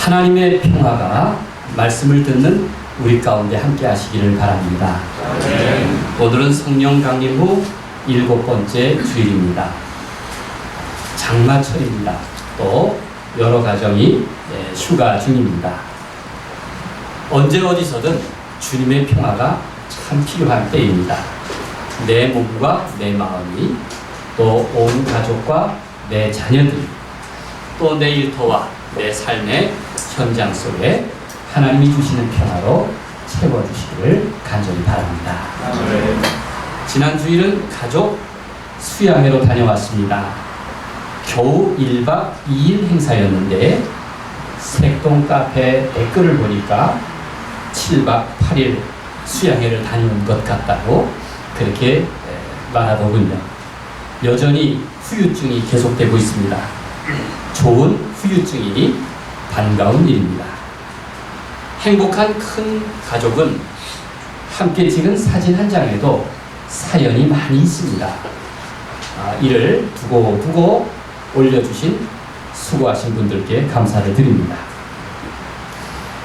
하나님의 평화가 말씀을 듣는 우리 가운데 함께 하시기를 바랍니다. 오늘은 성령 강림 후 7번째 주일입니다. 장마철입니다. 또 여러 가정이 휴가 중입니다. 언제 어디서든 주님의 평화가 참 필요한 때입니다. 내 몸과 내 마음이, 또 온 가족과 내 자녀들이, 또 내 일터와 내 삶의 현장 속에 하나님이 주시는 평화로 채워주시기를 간절히 바랍니다. 지난 주일은 가족 수양회로 다녀왔습니다. 겨우 1박 2일 행사였는데 색동 카페 댓글을 보니까 7박 8일 수양회를 다녀온 것 같다고 그렇게 말하더군요. 여전히 후유증이 계속되고 있습니다. 좋은 후유증이니 반가운 일입니다. 행복한 큰 가족은 함께 찍은 사진 한 장에도 사연이 많이 있습니다. 이를 두고두고 올려주신 수고하신 분들께 감사를 드립니다.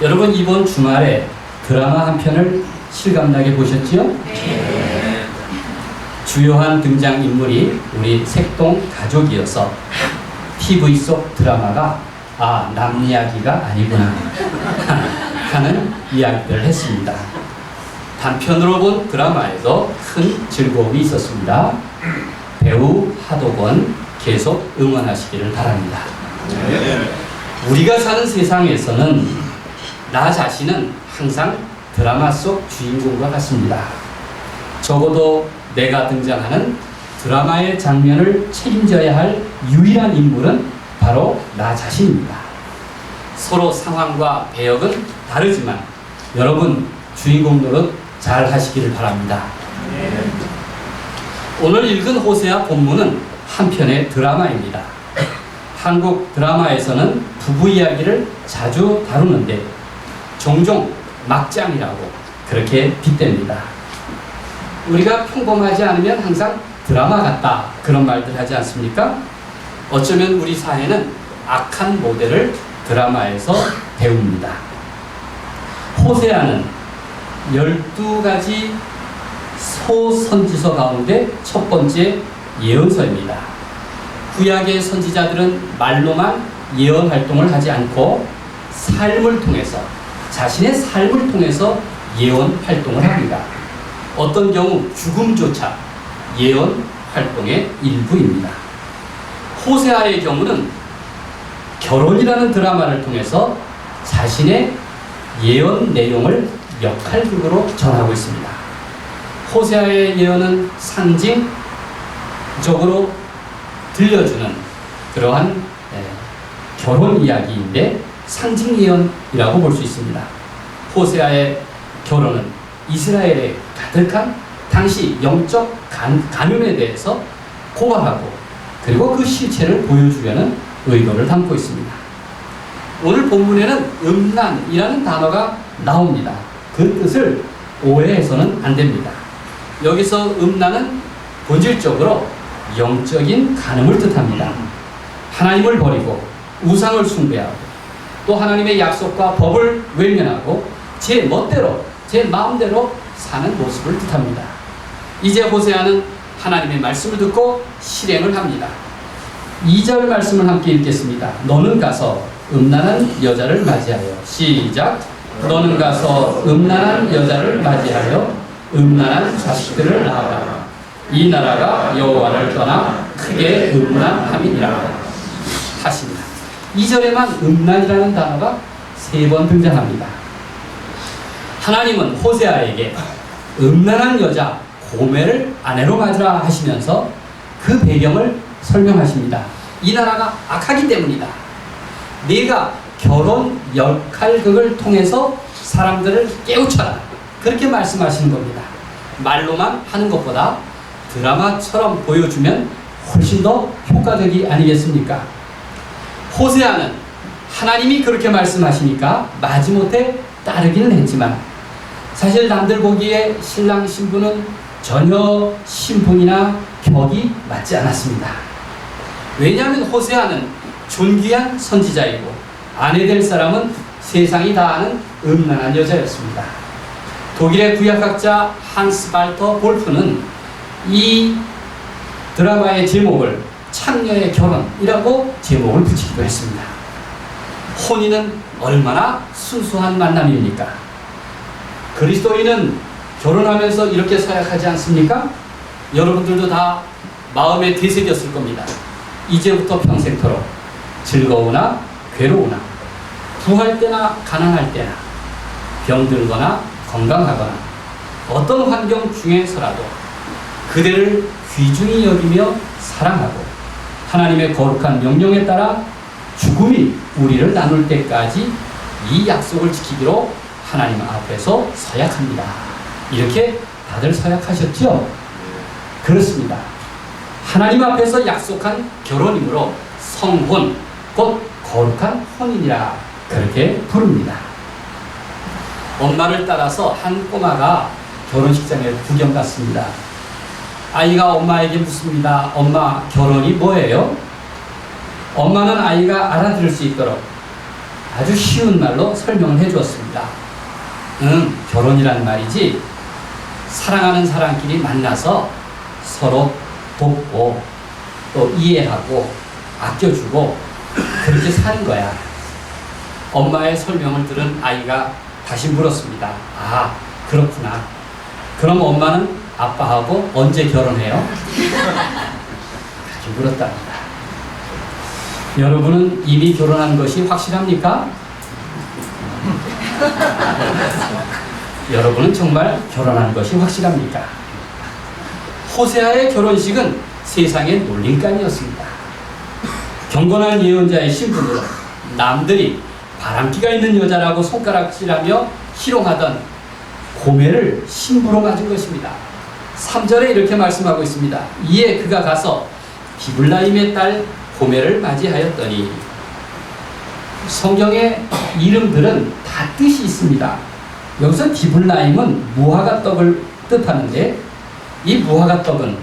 여러분, 이번 주말에 드라마 한 편을 실감나게 보셨지요? 네. 주요한 등장인물이 우리 색동 가족이어서 TV 속 드라마가 남 이야기가 아니구나 하는 이야기를 했습니다. 단편으로 본 드라마에도 큰 즐거움이 있었습니다. 배우 하도권 계속 응원하시기를 바랍니다. 우리가 사는 세상에서는 나 자신은 항상 드라마 속 주인공과 같습니다. 적어도 내가 등장하는 드라마의 장면을 책임져야 할 유일한 인물은 바로 나 자신입니다. 서로 상황과 배역은 다르지만 여러분 주인공 노릇 잘 하시기를 바랍니다. 오늘 읽은 호세아 본문은 한편의 드라마입니다. 한국 드라마에서는 부부 이야기를 자주 다루는데 종종 막장이라고 그렇게 빗댑니다. 우리가 평범하지 않으면 항상 드라마 같다 그런 말들 하지 않습니까? 어쩌면 우리 사회는 악한 모델을 드라마에서 배웁니다. 호세아는 12가지 소선지서 가운데 첫 번째 예언서입니다. 구약의 선지자들은 말로만 예언 활동을 하지 않고 삶을 통해서, 자신의 삶을 통해서 예언 활동을 합니다. 어떤 경우 죽음조차 예언 활동의 일부입니다. 호세아의 경우는 결혼이라는 드라마를 통해서 자신의 예언 내용을 역할극으로 전하고 있습니다. 호세아의 예언은 상징적으로 들려주는 그러한 결혼 이야기인데 상징 예언이라고 볼 수 있습니다. 호세아의 결혼은 이스라엘에 가득한 당시 영적 간음에 대해서 고발하고 그리고 그 실체를 보여주려는 의도를 담고 있습니다. 오늘 본문에는 음란이라는 단어가 나옵니다. 그 뜻을 오해해서는 안 됩니다. 여기서 음란은 본질적으로 영적인 간음을 뜻합니다. 하나님을 버리고 우상을 숭배하고 또 하나님의 약속과 법을 외면하고 제 멋대로 제 마음대로 사는 모습을 뜻합니다. 이제 호세아는 하나님의 말씀을 듣고 실행을 합니다. 2절 말씀을 함께 읽겠습니다. 너는 가서 음란한 여자를 맞이하여, 시작. 너는 가서 음란한 여자를 맞이하여 음란한 자식들을 낳아라. 이 나라가 여호와를 떠나 크게 음란함이니라 하십니다. 2절에만 음란이라는 단어가 3번 등장합니다. 하나님은 호세아에게 음란한 여자 고멜을 아내로 맞으라 하시면서 그 배경을 설명하십니다. 이 나라가 악하기 때문이다. 네가 결혼 역할극을 통해서 사람들을 깨우쳐라. 그렇게 말씀하시는 겁니다. 말로만 하는 것보다 드라마처럼 보여주면 훨씬 더 효과적이 아니겠습니까? 호세아는 하나님이 그렇게 말씀하시니까 마지못해 따르기는 했지만 사실 남들 보기에 신랑 신부는 전혀 신분이나 격이 맞지 않았습니다. 왜냐하면 호세아는 존귀한 선지자이고 아내 될 사람은 세상이 다 아는 음란한 여자였습니다. 독일의 구약학자 한스 발터 볼프는 이 드라마의 제목을 창녀의 결혼이라고 제목을 붙이기도 했습니다. 혼인은 얼마나 순수한 만남입니까? 그리스도인은 결혼하면서 이렇게 서약하지 않습니까? 여러분들도 다 마음에 되새겼을 겁니다. 이제부터 평생토록 즐거우나 괴로우나 부할 때나 가난할 때나 병들거나 건강하거나 어떤 환경 중에서라도 그대를 귀중히 여기며 사랑하고 하나님의 거룩한 명령에 따라 죽음이 우리를 나눌 때까지 이 약속을 지키기로 하나님 앞에서 서약합니다. 이렇게 다들 서약하셨죠? 그렇습니다. 하나님 앞에서 약속한 결혼이므로 성혼, 곧 거룩한 혼인이라 그렇게 부릅니다. 엄마를 따라서 한 꼬마가 결혼식장에 구경 갔습니다. 아이가 엄마에게 묻습니다. 엄마, 결혼이 뭐예요? 엄마는 아이가 알아들을 수 있도록 아주 쉬운 말로 설명을 해 주었습니다. 결혼이란 말이지 사랑하는 사람끼리 만나서 서로 돕고 또 이해하고 아껴주고 그렇게 사는 거야. 엄마의 설명을 들은 아이가 다시 물었습니다. 아, 그렇구나. 그럼 엄마는 아빠하고 언제 결혼해요? 그렇게 물었답니다. 여러분은 이미 결혼한 것이 확실합니까? 여러분은 정말 결혼한 것이 확실합니까? 호세아의 결혼식은 세상의 놀림감이었습니다. 경건한 예언자의 신분으로 남들이 바람기가 있는 여자라고 손가락질하며 희롱하던 고멜을 신부로 맞은 것입니다. 3절에 이렇게 말씀하고 있습니다. 이에 그가 가서 디블라임의 딸 고멜을 맞이하였더니, 성경의 이름들은 다 뜻이 있습니다. 여기서 디블라임은 무화과 떡을 뜻하는데, 이 무화과 떡은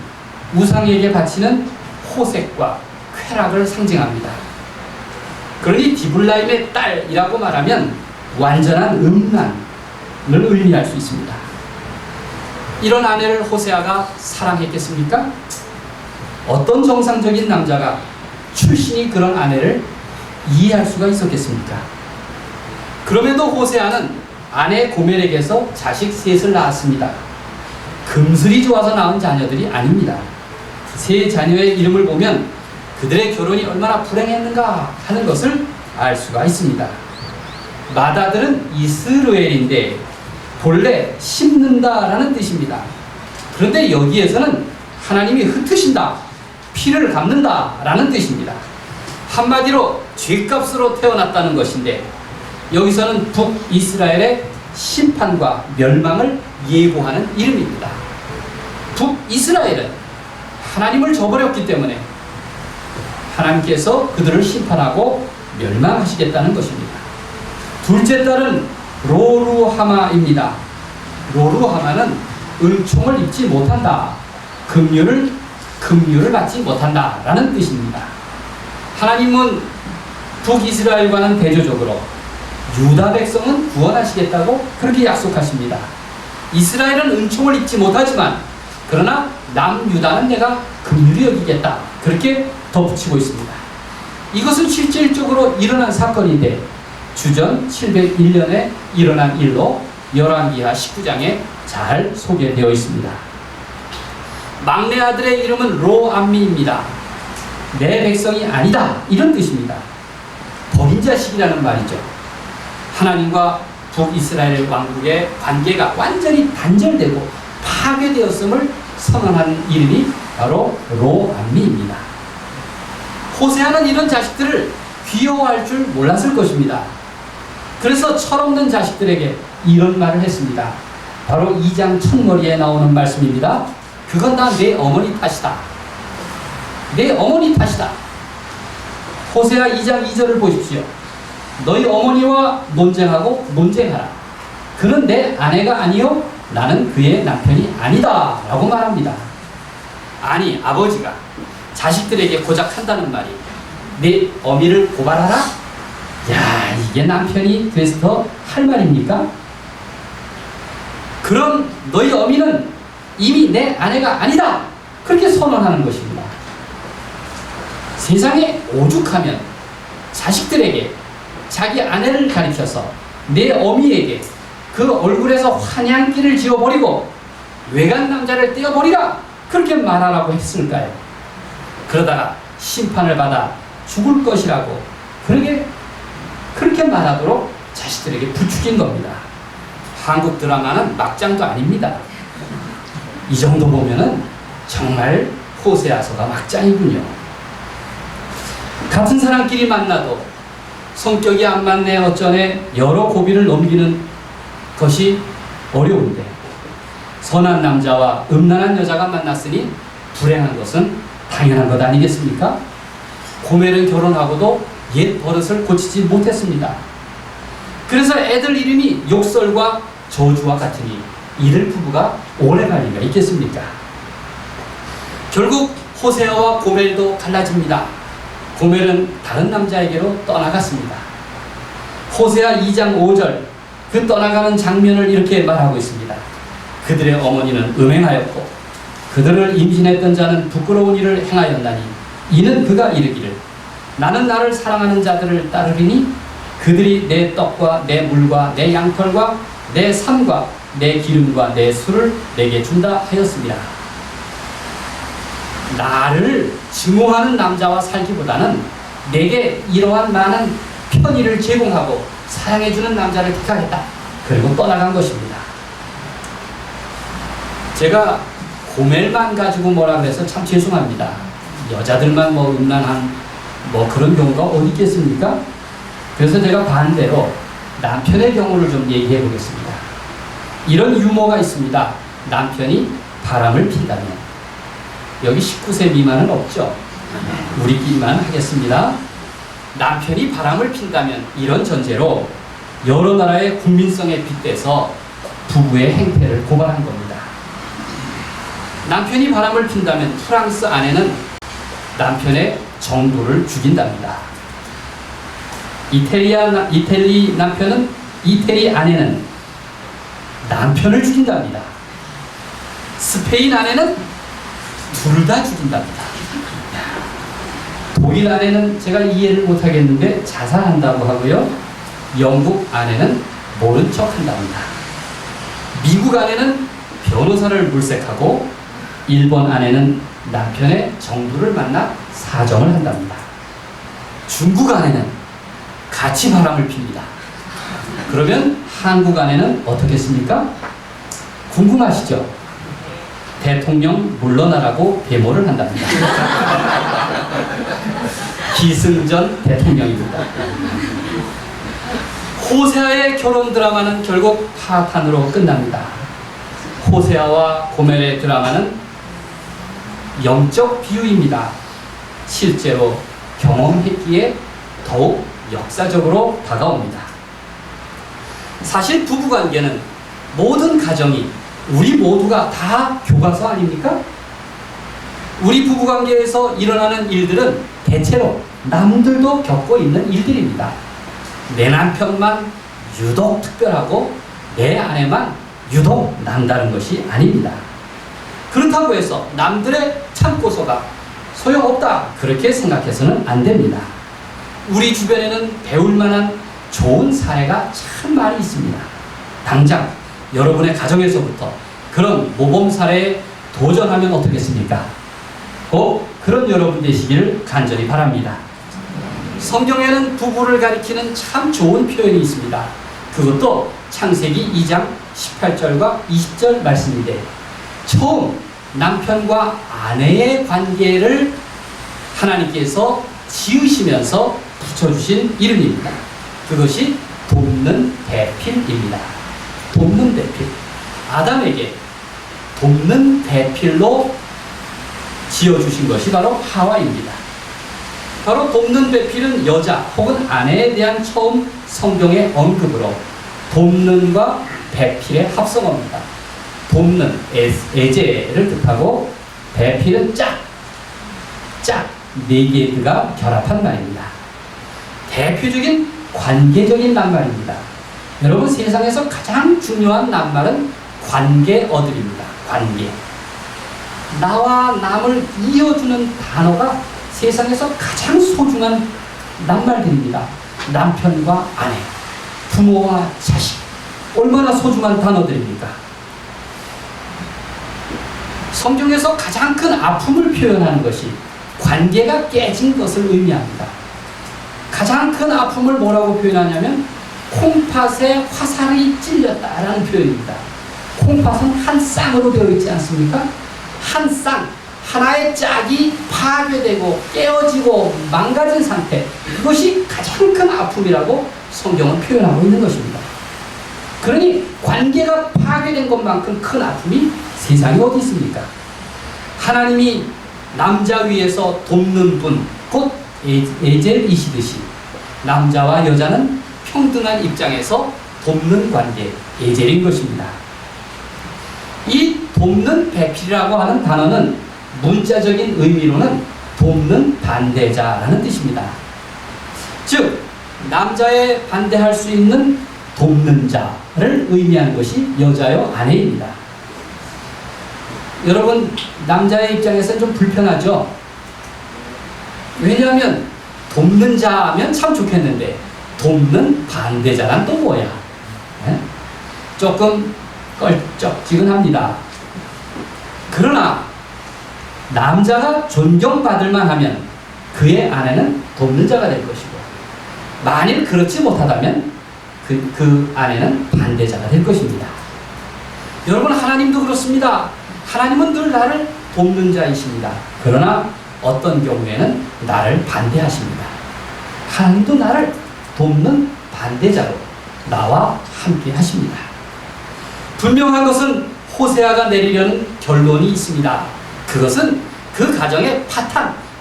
우상에게 바치는 호색과 쾌락을 상징합니다. 그러니 디블라임의 딸이라고 말하면 완전한 음란을 의미할 수 있습니다. 이런 아내를 호세아가 사랑했겠습니까? 어떤 정상적인 남자가 출신이 그런 아내를 이해할 수가 있었겠습니까? 그럼에도 호세아는 아내 고멜에게서 자식 셋을 낳았습니다. 금슬이 좋아서 낳은 자녀들이 아닙니다. 세 자녀의 이름을 보면 그들의 결혼이 얼마나 불행했는가 하는 것을 알 수가 있습니다. 맏아들은 이스루엘인데 본래 심는다라는 뜻입니다. 그런데 여기에서는 하나님이 흩으신다, 피를 갚는다라는 뜻입니다. 한마디로 죗값으로 태어났다는 것인데, 여기서는 북이스라엘의 심판과 멸망을 예고하는 이름입니다. 북이스라엘은 하나님을 저버렸기 때문에 하나님께서 그들을 심판하고 멸망하시겠다는 것입니다. 둘째 딸은 로루하마입니다. 로루하마는 은총을 입지 못한다, 긍휼을 받지 못한다 라는 뜻입니다. 하나님은 북이스라엘과는 대조적으로 유다 백성은 구원하시겠다고 그렇게 약속하십니다. 이스라엘은 은총을 입지 못하지만 그러나 남유다는 내가 긍휼히 여기겠다, 그렇게 덧붙이고 있습니다. 이것은 실질적으로 일어난 사건인데 주전 701년에 일어난 일로 열왕기하 19장에 잘 소개되어 있습니다. 막내 아들의 이름은 로암미입니다. 내 백성이 아니다, 이런 뜻입니다. 버린 자식이라는 말이죠. 하나님과 북이스라엘 왕국의 관계가 완전히 단절되고 파괴되었음을 선언하는 이름이 바로 로암미입니다. 호세아는 이런 자식들을 귀여워할 줄 몰랐을 것입니다. 그래서 철없는 자식들에게 이런 말을 했습니다. 바로 2장 첫머리에 나오는 말씀입니다. 그건 다 내 어머니 탓이다. 내 어머니 탓이다. 호세아 2장 2절을 보십시오. 너희 어머니와 논쟁하고 논쟁하라. 그는 내 아내가 아니요 나는 그의 남편이 아니다 라고 말합니다. 아니, 아버지가 자식들에게 고작 한다는 말이 내 어미를 고발하라? 야, 이게 남편이 그래서 더 할 말입니까? 그럼 너희 어미는 이미 내 아내가 아니다. 그렇게 선언하는 것입니다. 세상에 오죽하면 자식들에게 자기 아내를 가리켜서 내 어미에게 그 얼굴에서 환양기를 지워버리고 외간 남자를 떼어버리라 그렇게 말하라고 했을까요? 그러다가 심판을 받아 죽을 것이라고 그렇게 말하도록 자식들에게 부추긴 겁니다. 한국 드라마는 막장도 아닙니다. 이 정도 보면은 정말 호세아서가 막장이군요. 같은 사람끼리 만나도 성격이 안 맞네 어쩌네 여러 고비를 넘기는 것이 어려운데 선한 남자와 음란한 여자가 만났으니 불행한 것은 당연한 것 아니겠습니까? 고멜은 결혼하고도 옛 버릇을 고치지 못했습니다. 그래서 애들 이름이 욕설과 저주와 같으니 이들 부부가 오래 갈 리가 있겠습니까? 결국 호세아와 고멜도 갈라집니다. 고멜은 다른 남자에게로 떠나갔습니다. 호세아 2장 5절 그 떠나가는 장면을 이렇게 말하고 있습니다. 그들의 어머니는 음행하였고 그들을 임신했던 자는 부끄러운 일을 행하였나니 이는 그가 이르기를 나는 나를 사랑하는 자들을 따르리니 그들이 내 떡과 내 물과 내 양털과 내 삶과 내 기름과 내 술을 내게 준다 하였습니다. 나를 증오하는 남자와 살기보다는 내게 이러한 많은 편의를 제공하고 사랑해주는 남자를 택하겠다. 그리고 떠나간 것입니다. 제가 고멜만 가지고 뭐라 그래서 참 죄송합니다. 여자들만 뭐 음란한 뭐 그런 경우가 어디 있겠습니까? 그래서 제가 반대로 남편의 경우를 좀 얘기해 보겠습니다. 이런 유머가 있습니다. 남편이 바람을 핀다면 여기 19세 미만은 없죠. 우리끼리만 하겠습니다. 남편이 바람을 핀다면 이런 전제로 여러 나라의 국민성에 빗대서 부부의 행태를 고발한 겁니다. 남편이 바람을 핀다면 프랑스 아내는 남편의 정도를 죽인답니다. 이태리 남편은 이태리 아내는 남편을 죽인답니다. 스페인 아내는 둘 다 죽인답니다. 독일 아내는 제가 이해를 못하겠는데 자살한다고 하고요. 영국 아내는 모른 척 한답니다. 미국 아내는 변호사를 물색하고 일본 아내는 남편의 정부를 만나 사정을 한답니다. 중국 아내는 같이 바람을 핍니다. 그러면 한국 아내는 어떻겠습니까? 궁금하시죠? 대통령 물러나라고 데모를 한답니다. 기승전 대통령입니다. 호세아의 결혼 드라마는 결국 파탄으로 끝납니다. 호세아와 고멜의 드라마는 영적 비유입니다. 실제로 경험했기에 더욱 역사적으로 다가옵니다. 사실 부부관계는 모든 가정이 우리 모두가 다 교과서 아닙니까? 우리 부부관계에서 일어나는 일들은 대체로 남들도 겪고 있는 일들입니다. 내 남편만 유독 특별하고 내 아내만 유독 남다른 것이 아닙니다. 그렇다고 해서 남들의 참고서가 소용없다 그렇게 생각해서는 안 됩니다. 우리 주변에는 배울 만한 좋은 사례가 참 많이 있습니다. 당장 여러분의 가정에서부터 그런 모범 사례에 도전하면 어떻겠습니까? 꼭 그런 여러분 되시기를 간절히 바랍니다. 성경에는 부부를 가리키는 참 좋은 표현이 있습니다. 그것도 창세기 2장 18절과 20절 말씀인데 처음 남편과 아내의 관계를 하나님께서 지으시면서 붙여주신 이름입니다. 그것이 돕는 대필입니다. 돕는 대필. 아담에게 돕는 대필로 지어주신 것이 바로 하와입니다. 바로 돕는 대필은 여자 혹은 아내에 대한 처음 성경의 언급으로 돕는과 대필의 합성어입니다. 돕는 애제를 뜻하고 대필은 짝 네 개가 결합한 말입니다. 대표적인 관계적인 낱말입니다. 여러분, 세상에서 가장 중요한 낱말은 관계어들입니다. 관계. 나와 남을 이어주는 단어가 세상에서 가장 소중한 낱말들입니다. 남편과 아내, 부모와 자식. 얼마나 소중한 단어들입니까? 성경에서 가장 큰 아픔을 표현하는 것이 관계가 깨진 것을 의미합니다. 가장 큰 아픔을 뭐라고 표현하냐면 콩팥에 화살이 찔렸다라는 표현입니다. 콩팥은 한 쌍으로 되어 있지 않습니까? 한 쌍, 하나의 짝이 파괴되고 깨어지고 망가진 상태, 그것이 가장 큰 아픔이라고 성경은 표현하고 있는 것입니다. 그러니 관계가 파괴된 것만큼 큰 아픔이 세상에 어디 있습니까? 하나님이 남자 위에서 돕는 분, 곧 에젤이시듯이 남자와 여자는 평등한 입장에서 돕는 관계, 에젤인 것입니다. 이 돕는 배필이라고 하는 단어는 문자적인 의미로는 돕는 반대자라는 뜻입니다. 즉, 남자에 반대할 수 있는 돕는 자를 의미하는 것이 여자여 아내입니다. 여러분, 남자의 입장에서는 좀 불편하죠? 왜냐하면 돕는 자면 참 좋겠는데 돕는 반대자란 또 뭐야? 네? 조금 껄쩍지근합니다. 그러나 남자가 존경받을 만하면 그의 아내는 돕는 자가 될 것이고, 만일 그렇지 못하다면 그 아내는 반대자가 될 것입니다. 여러분, 하나님도 그렇습니다. 하나님은 늘 나를 돕는 자이십니다. 그러나 어떤 경우에는 나를 반대하십니다. 하나님도 나를 돕는 반대자로 나와 함께 하십니다. 분명한 것은 호세아가 내리려는 결론이 있습니다. 그것은 그 가정의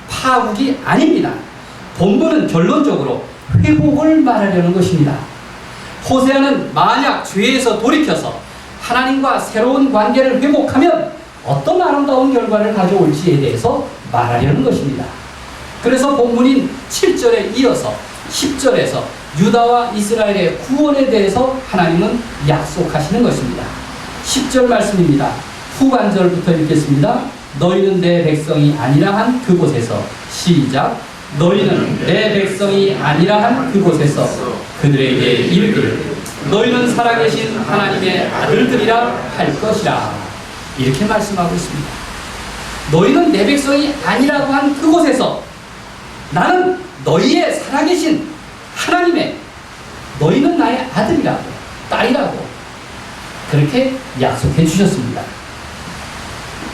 파국이 아닙니다. 본문은 결론적으로 회복을 말하려는 것입니다. 호세아는 만약 죄에서 돌이켜서 하나님과 새로운 관계를 회복하면 어떤 아름다운 결과를 가져올지에 대해서 말하려는 것입니다. 그래서 본문인 7절에 이어서 10절에서 유다와 이스라엘의 구원에 대해서 하나님은 약속하시는 것입니다. 10절 말씀입니다. 후반절부터 읽겠습니다. 너희는 내 백성이 아니라 한 그곳에서, 시작. 너희는 내 백성이 아니라 한 그곳에서 그들에게 이르기를 너희는 살아계신 하나님의 아들들이라 할 것이라. 이렇게 말씀하고 있습니다. 너희는 내 백성이 아니라고 한 그곳에서 나는 너희의 살아계신 하나님의, 너희는 나의 아들이라고, 딸이라고 그렇게 약속해 주셨습니다.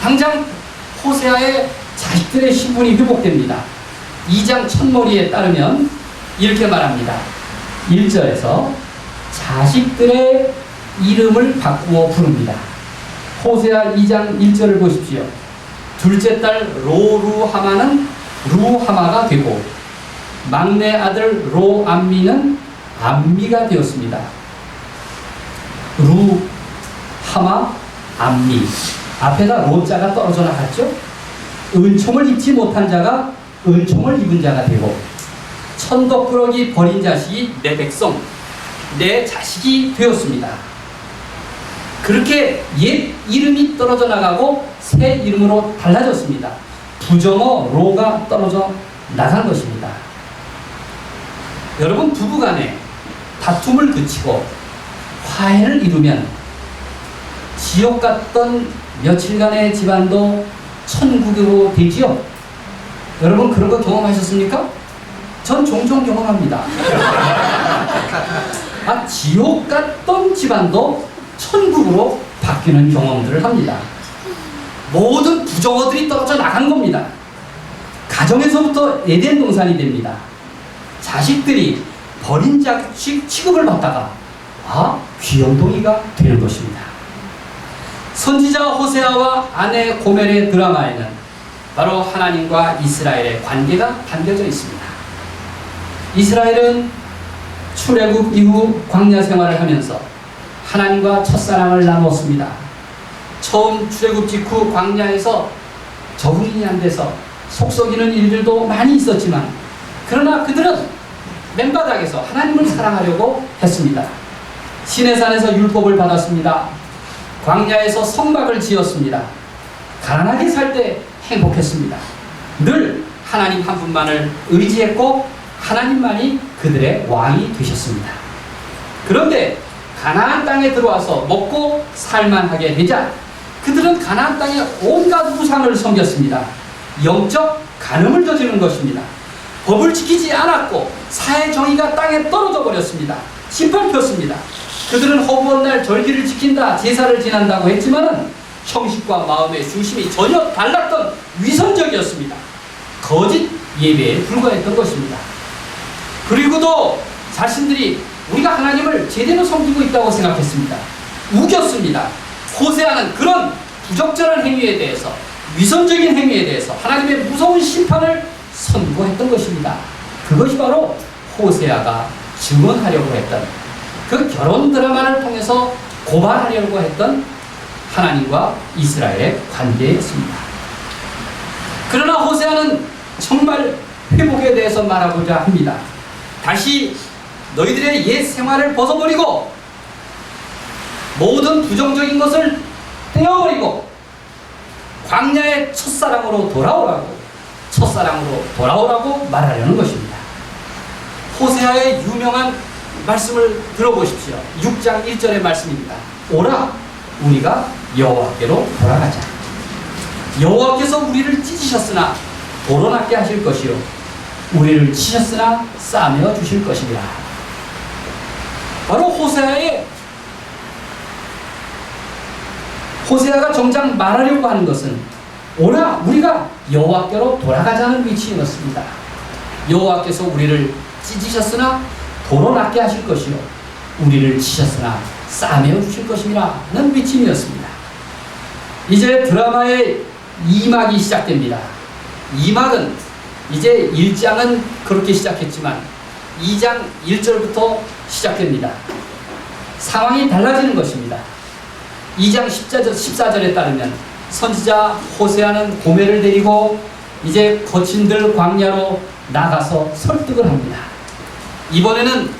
당장 호세아의 자식들의 신분이 회복됩니다. 2장 첫머리에 따르면 이렇게 말합니다. 1절에서 자식들의 이름을 바꾸어 부릅니다. 호세아 2장 1절을 보십시오. 둘째 딸 로루하마는 루하마가 되고 막내 아들 로암미는 암미가 되었습니다. 루하마, 암미. 앞에다 로자가 떨어져 나갔죠? 은총을 입지 못한 자가 은총을 입은 자가 되고, 천덕꾸러기 버린 자식이 내 백성, 내 자식이 되었습니다. 그렇게 옛 이름이 떨어져 나가고 새 이름으로 달라졌습니다. 부정어 로가 떨어져 나간 것입니다. 여러분, 부부간에 다툼을 그치고 화해를 이루면 지옥 같던 며칠간의 집안도 천국으로 되지요. 여러분, 그런 거 경험하셨습니까? 전 종종 경험합니다. 지옥 같던 집안도 천국으로 바뀌는 경험들을 합니다. 모든 부정어들이 떨어져 나간 겁니다. 가정에서부터 에덴 동산이 됩니다. 자식들이 버린 자식 취급을 받다가 귀염둥이가 되는 것입니다. 선지자 호세아와 아내 고멜의 드라마에는 바로 하나님과 이스라엘의 관계가 담겨져 있습니다. 이스라엘은 출애굽 이후 광야 생활을 하면서 하나님과 첫사랑을 나눴습니다. 처음 출애굽 직후 광야에서 적응이 안 돼서 속 썩이는 일들도 많이 있었지만, 그러나 그들은 맨바닥에서 하나님을 사랑하려고 했습니다. 시내산에서 율법을 받았습니다. 광야에서 성막을 지었습니다. 가난하게 살 때 행복했습니다. 늘 하나님 한 분만을 의지했고 하나님만이 그들의 왕이 되셨습니다. 그런데 가나안 땅에 들어와서 먹고 살만하게 되자 그들은 가나안 땅에 온갖 우상을 섬겼습니다. 영적 간음을 저지른 것입니다. 법을 지키지 않았고 사회 정의가 땅에 떨어져 버렸습니다. 짓밟혔습니다. 그들은 허구한 날 절기를 지킨다, 제사를 지낸다고 했지만은 형식과 마음의 중심이 전혀 달랐던 위선적이었습니다. 거짓 예배에 불과했던 것입니다. 그리고도 자신들이 우리가 하나님을 제대로 섬기고 있다고 생각했습니다. 우겼습니다. 호세아는 그런 부적절한 행위에 대해서, 위선적인 행위에 대해서 하나님의 무서운 심판을 선고했던 것입니다. 그것이 바로 호세아가 증언하려고 했던 그 결혼 드라마를 통해서 고발하려고 했던 하나님과 이스라엘의 관계였습니다. 그러나 호세아는 정말 회복에 대해서 말하고자 합니다. 다시 너희들의 옛 생활을 벗어버리고 모든 부정적인 것을 떼어버리고 광야의 첫사랑으로 돌아오라고 말하려는 것입니다. 호세아의 유명한 말씀을 들어보십시오. 6장 1절의 말씀입니다. 오라 우리가 여호와께로 돌아가자. 여호와께서 우리를 찢으셨으나 도로 낫게 하실 것이요 우리를 치셨으나 싸매어 주실 것이라. 바로 호세아가 정작 말하려고 하는 것은 오라 우리가 여호와께로 돌아가자는 위치였습니다. 여호와께서 우리를 찢으셨으나 도로 낫게 하실 것이요 우리를 치셨으나 싸매어 주실 것이라는 위치였습니다. 이제 드라마의 2막이 시작됩니다. 2막은 이제 1장은 그렇게 시작했지만 2장 1절부터 시작됩니다. 상황이 달라지는 것입니다. 2장 14절에 따르면 선지자 호세아는 고멜을 데리고 이제 거친들 광야로 나가서 설득을 합니다. 이번에는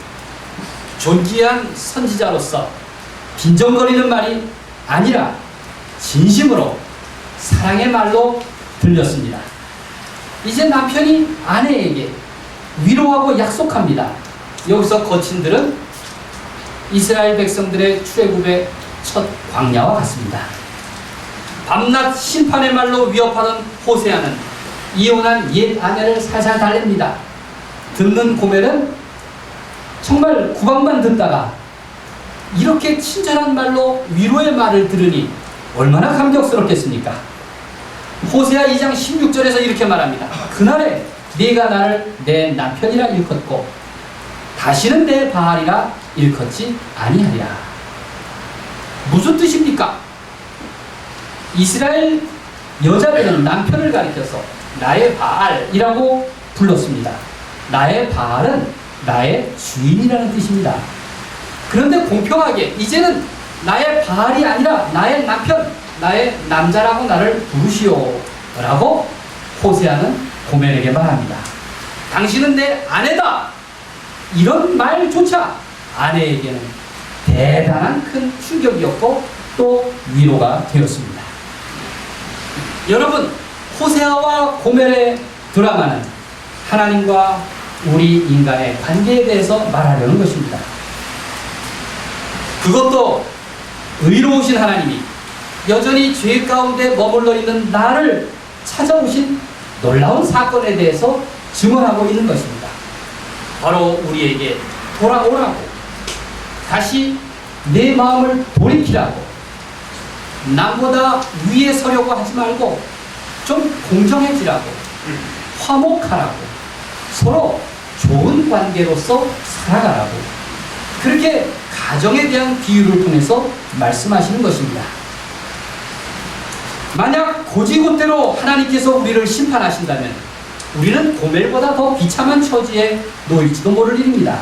존귀한 선지자로서 빈정거리는 말이 아니라 진심으로 사랑의 말로 들렸습니다. 이제 남편이 아내에게 위로하고 약속합니다. 여기서 거친들은 이스라엘 백성들의 출애굽의 첫 광야와 같습니다. 밤낮 심판의 말로 위협하던 호세아는 이혼한 옛 아내를 살살 달랩니다. 듣는 고멜은 정말 구박만 듣다가 이렇게 친절한 말로 위로의 말을 들으니 얼마나 감격스럽겠습니까? 호세아 2장 16절에서 이렇게 말합니다. 그날에 네가 나를 내 남편이라 일컫고 다시는 내 바알이라 일컫지 아니하리라. 무슨 뜻입니까? 이스라엘 여자들은 남편을 가리켜서 나의 바알이라고 불렀습니다. 나의 바알은 나의 주인이라는 뜻입니다. 그런데 공평하게 이제는 나의 바알이 아니라 나의 남편, 나의 남자라고 나를 부르시오 라고 호세아는 고멜에게 말합니다. 당신은 내 아내다. 이런 말조차 아내에게는 대단한 큰 충격이었고 또 위로가 되었습니다. 여러분, 호세아와 고멜의 드라마는 하나님과 우리 인간의 관계에 대해서 말하려는 것입니다. 그것도 의로우신 하나님이 여전히 죄 가운데 머물러 있는 나를 찾아오신 놀라운 사건에 대해서 증언하고 있는 것입니다. 바로 우리에게 돌아오라고, 다시 내 마음을 돌이키라고, 남보다 위에 서려고 하지 말고 좀 공정해지라고, 화목하라고, 서로 좋은 관계로서 살아가라고, 그렇게 가정에 대한 비유를 통해서 말씀하시는 것입니다. 만약 고지고대로 하나님께서 우리를 심판하신다면 우리는 고멜보다 더 비참한 처지에 놓일지도 모를 일입니다.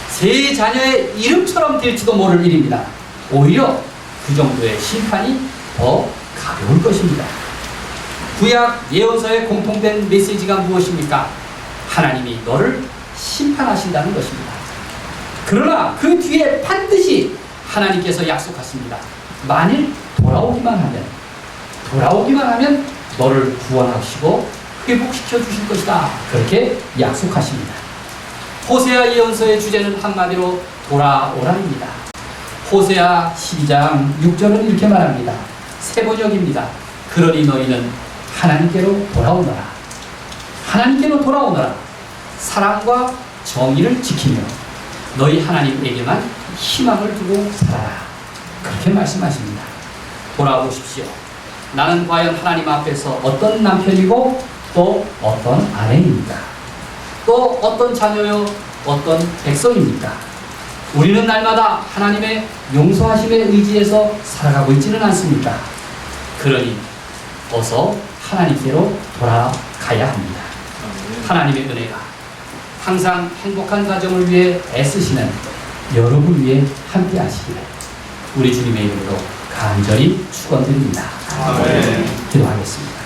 세 자녀의 이름처럼 될지도 모를 일입니다. 오히려 그 정도의 심판이 더 가벼울 것입니다. 구약 예언서의 공통된 메시지가 무엇입니까? 하나님이 너를 심판하신다는 것입니다. 그러나 그 뒤에 반드시 하나님께서 약속하십니다. 만일 돌아오기만 하면 너를 구원하시고 회복시켜 주실 것이다. 그렇게 약속하십니다. 호세아 예언서의 주제는 한마디로 돌아오라입니다. 호세아 12장 6절은 이렇게 말합니다. 새 번역입니다. 그러니 너희는 하나님께로 돌아오너라. 하나님께로 돌아오너라. 사랑과 정의를 지키며 너희 하나님에게만 희망을 두고 살아라. 그렇게 말씀하십니다. 돌아오십시오. 나는 과연 하나님 앞에서 어떤 남편이고 또 어떤 아내입니까? 또 어떤 자녀요, 어떤 백성입니까? 우리는 날마다 하나님의 용서하심에 의지해서 살아가고 있지는 않습니까? 그러니 어서 하나님께로 돌아가야 합니다. 하나님의 은혜가 항상 행복한 가정을 위해 애쓰시는 여러분 위해 함께 하시기를 우리 주님의 이름으로 간절히 축원드립니다. 아멘. 기도하겠습니다.